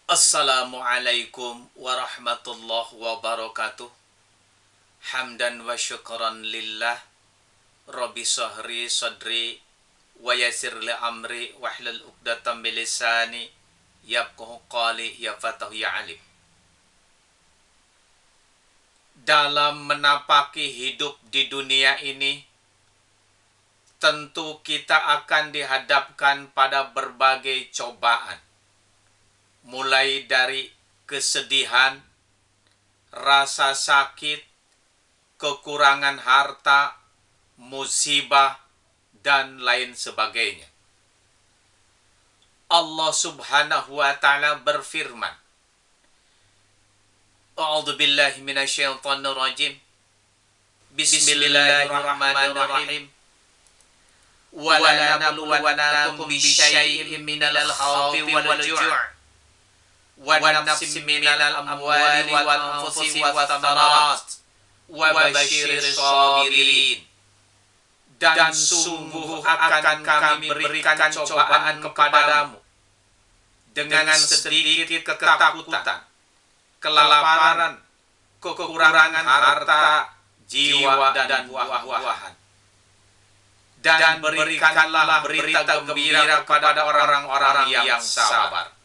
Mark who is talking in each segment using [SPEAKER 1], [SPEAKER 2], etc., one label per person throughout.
[SPEAKER 1] Assalamualaikum warahmatullahi wabarakatuh. Hamdan wa syukran lillah. Rabbi sahri sadri wa yassir li amri wahlul 'uqdatam min lisani yafqahu qali ya fatahu ya alim. Dalam menapaki hidup di dunia ini, tentu kita akan dihadapkan pada berbagai cobaan. Mulai dari kesedihan, rasa sakit, kekurangan harta, musibah, dan lain sebagainya. Allah Subhanahu wa ta'ala berfirman, A'udzu billahi minasyaitonir rajim. Bismillahirrahmanirrahim. Wa la nabluwannakum bisyai'in minal khawfi wal ju' wa nafsin minal amwali wal anfusi wath thamarat wa basyiris sabirin. Dan sungguh akan kami berikan cobaan kepadamu dengan sedikit ketakutan, kelaparan, kekurangan harta, jiwa, dan buah-buahan. Dan berikanlah berita gembira kepada orang-orang yang sabar.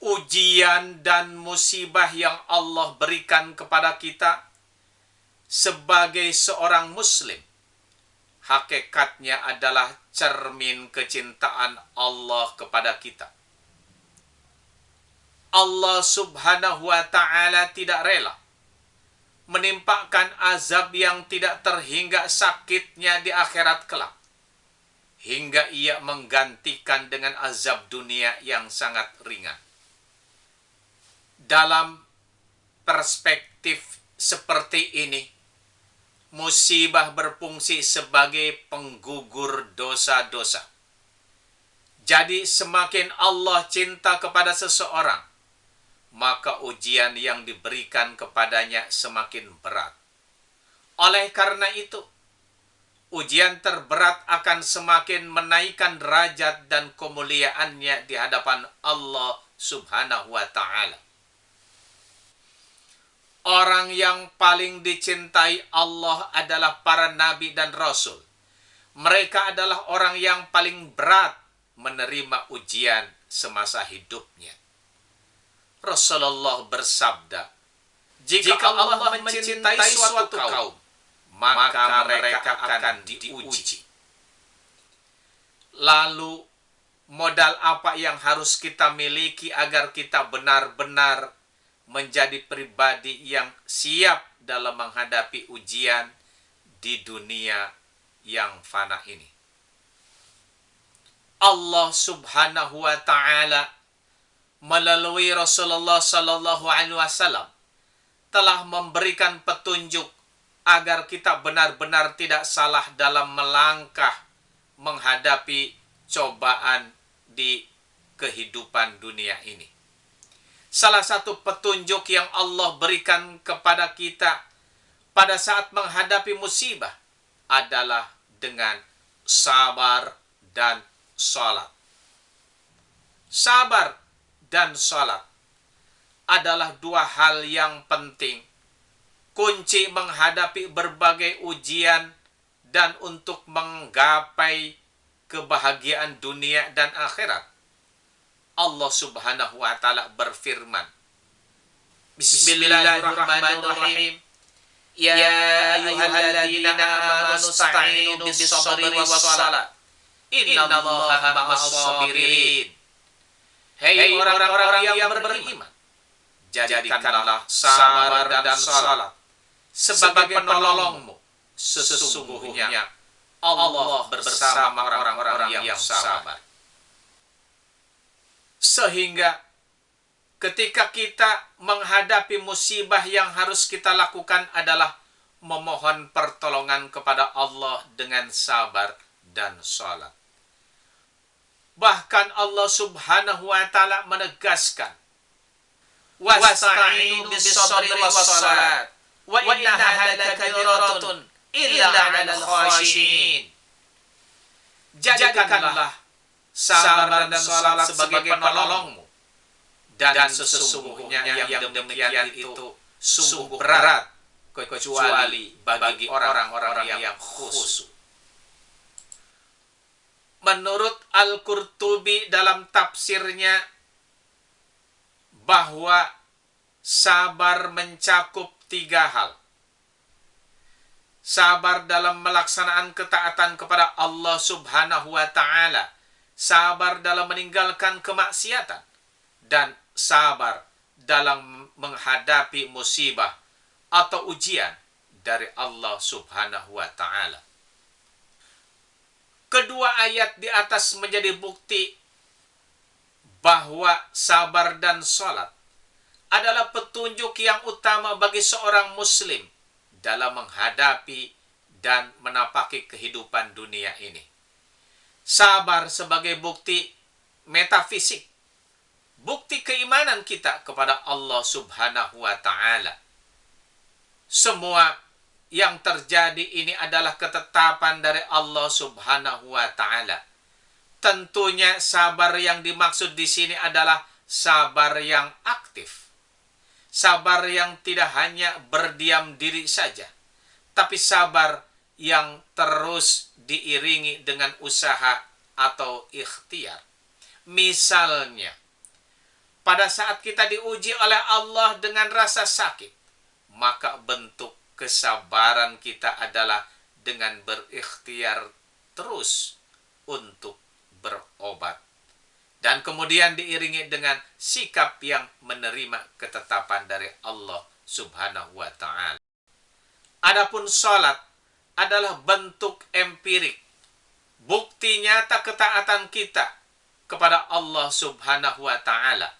[SPEAKER 1] Ujian dan musibah yang Allah berikan kepada kita sebagai seorang muslim, hakikatnya adalah cermin kecintaan Allah kepada kita. Allah Subhanahu wa ta'ala tidak rela menimpakan azab yang tidak terhingga sakitnya di akhirat kelak, hingga ia menggantikan dengan azab dunia yang sangat ringan. Dalam perspektif seperti ini, musibah berfungsi sebagai penggugur dosa-dosa. Jadi semakin Allah cinta kepada seseorang, maka ujian yang diberikan kepadanya semakin berat. Oleh karena itu, ujian terberat akan semakin menaikkan derajat dan kemuliaannya di hadapan Allah Subhanahu wa ta'ala. Orang yang paling dicintai Allah adalah para nabi dan rasul. Mereka adalah orang yang paling berat menerima ujian semasa hidupnya. Rasulullah bersabda, jika Allah mencintai suatu kaum, maka mereka akan diuji. Lalu, modal apa yang harus kita miliki agar kita benar-benar menjadi pribadi yang siap dalam menghadapi ujian di dunia yang fana ini? Allah Subhanahu wa ta'ala melalui Rasulullah sallallahu alaihi wasallam telah memberikan petunjuk agar kita benar-benar tidak salah dalam melangkah menghadapi cobaan di kehidupan dunia ini. Salah satu petunjuk yang Allah berikan kepada kita pada saat menghadapi musibah adalah dengan sabar dan salat. Sabar dan salat adalah dua hal yang penting, kunci menghadapi berbagai ujian dan untuk menggapai kebahagiaan dunia dan akhirat. Allah Subhanahu wa ta'ala berfirman, Bismillahirrahmanirrahim. Ya ayyuhalladzina amanu ista'inu bis-sabri was-salat. Innallaha ma'as sabirin. Hei orang-orang yang beriman, jadikanlah sabar dan salat sebagai penolongmu. Sesungguhnya Allah bersama orang-orang yang sabar. Sehingga ketika kita menghadapi musibah, yang harus kita lakukan adalah memohon pertolongan kepada Allah dengan sabar dan salat. Bahkan Allah Subhanahu wa ta'ala menegaskan, wasta'inu bis-sabri was-salat wa innaha lakabiratun illa 'alal khashiyin. Jadikanlah sabar dan salat sebagai penolongmu, dan sesungguhnya yang demikian itu sungguh berat kecuali bagi orang-orang yang khusyuk. Menurut Al-Qurtubi dalam tafsirnya, bahwa sabar mencakup 3 hal. Sabar dalam melaksanaan ketaatan kepada Allah Subhanahu wa Ta'ala, sabar dalam meninggalkan kemaksiatan, dan sabar dalam menghadapi musibah atau ujian dari Allah Subhanahu wa Ta'ala. Kedua ayat di atas menjadi bukti bahwa sabar dan sholat adalah petunjuk yang utama bagi seorang muslim dalam menghadapi dan menapaki kehidupan dunia ini. Sabar sebagai bukti metafisik, bukti keimanan kita kepada Allah Subhanahu wa Ta'ala. Semua yang terjadi ini adalah ketetapan dari Allah Subhanahu wa Ta'ala. Tentunya sabar yang dimaksud di sini adalah sabar yang aktif. Sabar yang tidak hanya berdiam diri saja, tapi sabar yang terus diiringi dengan usaha atau ikhtiar. Misalnya, pada saat kita diuji oleh Allah dengan rasa sakit, maka bentuk kesabaran kita adalah dengan berikhtiar terus untuk berobat. Dan kemudian diiringi dengan sikap yang menerima ketetapan dari Allah Subhanahu wa Ta'ala. Adapun sholat adalah bentuk empirik, bukti nyata ketaatan kita kepada Allah Subhanahu wa Ta'ala,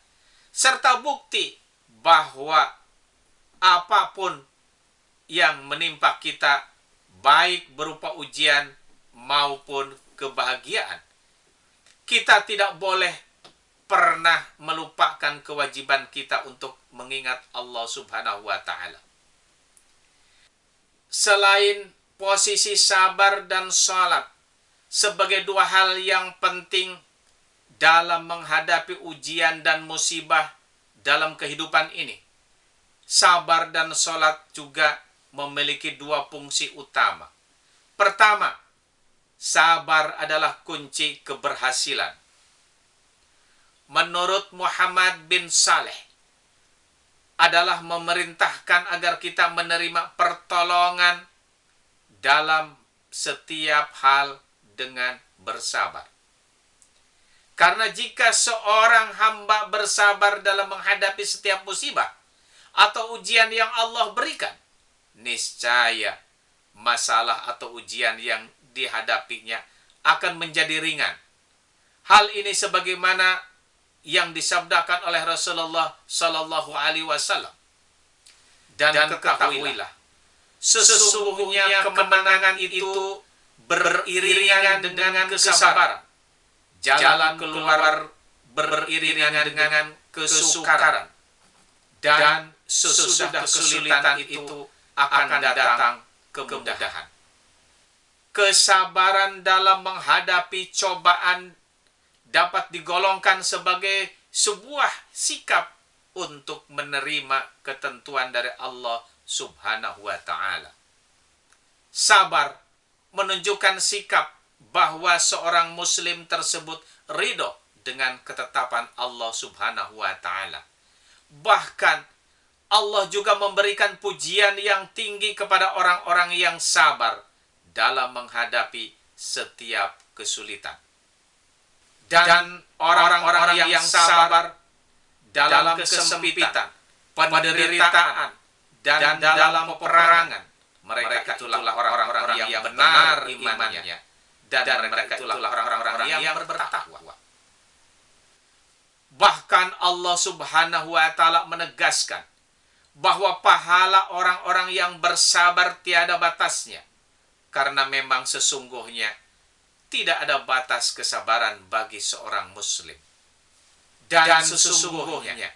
[SPEAKER 1] serta bukti bahwa apapun yang menimpa kita, baik berupa ujian maupun kebahagiaan, kita tidak boleh pernah melupakan kewajiban kita untuk mengingat Allah Subhanahu wa Ta'ala. Selain posisi sabar dan sholat sebagai 2 hal yang penting dalam menghadapi ujian dan musibah dalam kehidupan ini, sabar dan sholat juga memiliki 2 fungsi utama. Pertama, sabar adalah kunci keberhasilan. Menurut Muhammad bin Saleh, adalah memerintahkan agar kita menerima pertolongan dalam setiap hal dengan bersabar. Karena jika seorang hamba bersabar dalam menghadapi setiap musibah atau ujian yang Allah berikan, niscaya masalah atau ujian yang dihadapinya akan menjadi ringan. Hal ini sebagaimana yang disabdakan oleh Rasulullah Sallallahu Alaihi Wasallam. Dan ketahuilah, sesungguhnya kemenangan itu beriringan dengan kesabaran. Jalan keluar beriringan dengan kesukaran. Dan sesudah kesulitan itu akan datang kemudahan. Kesabaran dalam menghadapi cobaan dapat digolongkan sebagai sebuah sikap untuk menerima ketentuan dari Allah Subhanahu wa Ta'ala. Sabar menunjukkan sikap bahwa seorang muslim tersebut ridho dengan ketetapan Allah Subhanahu wa Ta'ala. Bahkan Allah juga memberikan pujian yang tinggi kepada orang-orang yang sabar dalam menghadapi setiap kesulitan. Dan orang-orang yang sabar dalam kesempitan, penderitaan, dan dalam peperangan, mereka itulah orang-orang yang benar imannya, dan mereka itulah orang-orang yang bertakwa. Bahkan Allah Subhanahu wa Ta'ala menegaskan bahwa pahala orang-orang yang bersabar tiada batasnya, karena memang sesungguhnya tidak ada batas kesabaran bagi seorang muslim. Dan sesungguhnya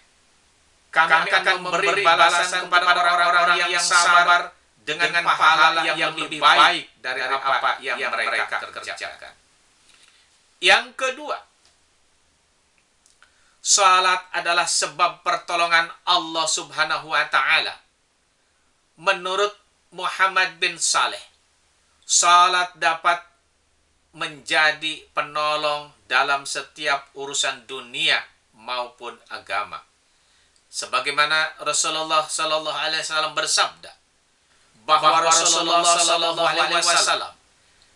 [SPEAKER 1] kami akan memberi balasan kepada orang-orang yang sabar dengan pahala yang lebih baik dari apa yang mereka kerjakan. Yang kedua, salat adalah sebab pertolongan Allah Subhanahu wa taala. Menurut Muhammad bin Saleh, salat dapat menjadi penolong dalam setiap urusan dunia maupun agama. Sebagaimana Rasulullah sallallahu alaihi wasallam bersabda bahwa Rasulullah sallallahu alaihi wasallam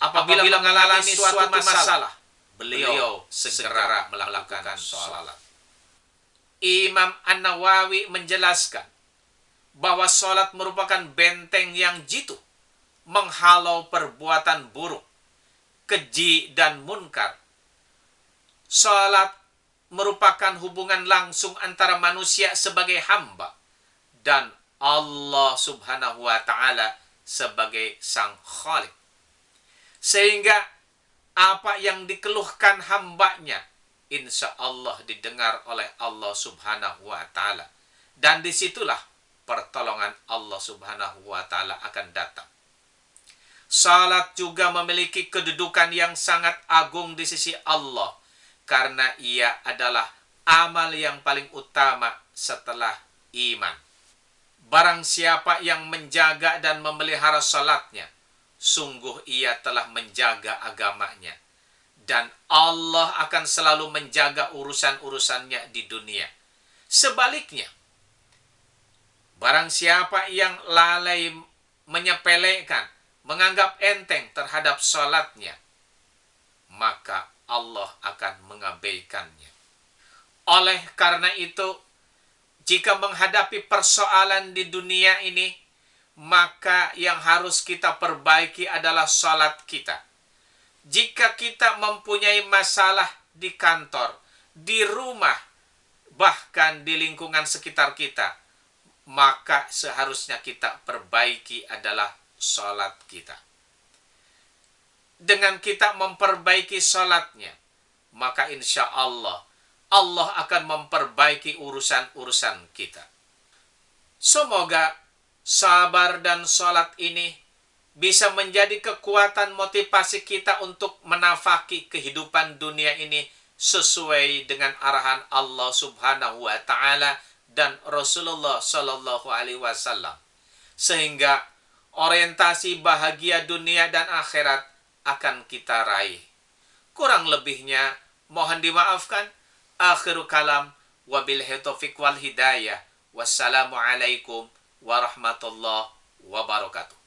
[SPEAKER 1] apabila mengalami suatu masalah, beliau segera melakukan salat. Imam An-Nawawi menjelaskan bahwa salat merupakan benteng yang jitu menghalau perbuatan buruk, keji dan munkar. Salat merupakan hubungan langsung antara manusia sebagai hamba dan Allah Subhanahu wa taala sebagai sang Khalik. Sehingga apa yang dikeluhkan hambanya insya Allah didengar oleh Allah Subhanahu wa taala, dan disitulah pertolongan Allah Subhanahu wa taala akan datang. Salat juga memiliki kedudukan yang sangat agung di sisi Allah karena ia adalah amal yang paling utama setelah iman. Barang siapa yang menjaga dan memelihara salatnya, sungguh ia telah menjaga agamanya, dan Allah akan selalu menjaga urusan-urusannya di dunia. Sebaliknya, barang siapa yang lalai, menyepelekan, menganggap enteng terhadap salatnya, maka Allah akan mengabaikannya. Oleh karena itu, jika menghadapi persoalan di dunia ini, maka yang harus kita perbaiki adalah salat kita. Jika kita mempunyai masalah di kantor, di rumah, bahkan di lingkungan sekitar kita, maka seharusnya kita perbaiki adalah salat kita. Dengan kita memperbaiki salatnya, maka insya Allah akan memperbaiki urusan-urusan kita. Semoga sabar dan salat ini bisa menjadi kekuatan motivasi kita untuk menafaki kehidupan dunia ini sesuai dengan arahan Allah Subhanahu wa taala dan Rasulullah sallallahu alaihi wasallam, sehingga orientasi bahagia dunia dan akhirat akan kita raih. Kurang lebihnya mohon dimaafkan. Akhiru kalam, wabillahi taufiq wal hidayah. Wassalamualaikum warahmatullahi wabarakatuh.